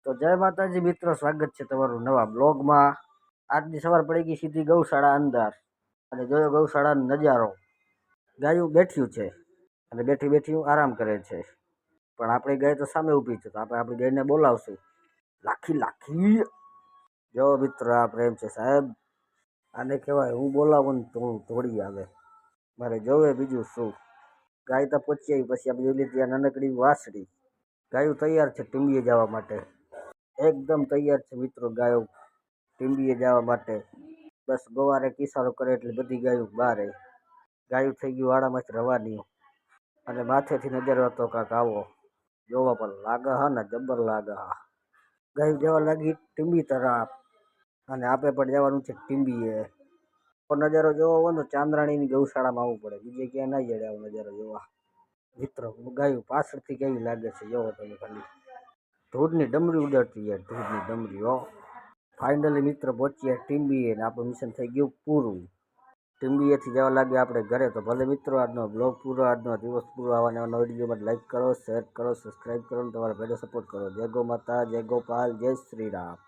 તો જય માતાજી મિત્રો, સ્વાગત છે તમારું નવા બ્લોગમાં। આજની સવાર પડી ગઈ સીધી ગૌશાળા અંદર અને જોયો ગૌશાળાનો નજારો। ગાયું બેઠ્યું છે અને બેઠી બેઠી આરામ કરે છે, પણ આપણી ગાય તો સામે ઊભી છે, તો આપણે આપણી ગાયને બોલાવશું, લાખી લાખી। જો મિત્ર, આ પ્રેમ છે સાહેબ, આને કહેવાય હું બોલાવું ને તો હું દોડી આવે, મારે જોવે બીજું શું। ગાય તો પહોંચી આવી, પછી આપણે જોઈ લીધી આ નાનકડી વાસળી। ગાયું તૈયાર છે ટીંબીએ જવા માટે, એકદમ તૈયાર છે મિત્રો ગાયો ટીંબીએ જવા માટે। બસ ગવારે કિસારો કરે એટલે બધી ગાયું બહાર આવી। ગાયું થઈ ગયું વાડામાંથી રવાની અને માથેથી નજર હતો કાંક આવો, જોવા પણ લાગે હા ને જબર લાગે હા। ગાયું જવા લાગી ટીંબી તરફ અને આપણે પણ જવાનું છે ટીંબીએ। નજારો જોવો હોય તો ચાંદ્રાણીની ગૌશાળામાં આવવું પડે, બીજે ક્યાં ના જડે આવો નજારો જોવા મિત્રો। ગાયું પાછળથી કેવી લાગે છે જોવો તમે ખાલી, ધૂળની ડમરી ઉડાડતી યાર, ધૂળની ડમરી હો। ફાઇનલી મિત્ર પહોંચ્યા ટીંબીએ ને આપણું મિશન થઈ ગયું પૂરું। ટીંબીએથી જવા લાગે આપણે ઘરે। તો ભલે મિત્રો, આજનો બ્લોગ પૂરો, આજનો દિવસ પૂરો। આવવાના વિડીયોમાં લાઈક કરો, શેર કરો, સબસ્ક્રાઈબ કરો અને તમારા ભાઈને સપોર્ટ કરો। જય ગૌ માતા, જય ગોપાલ, જય શ્રી રામ।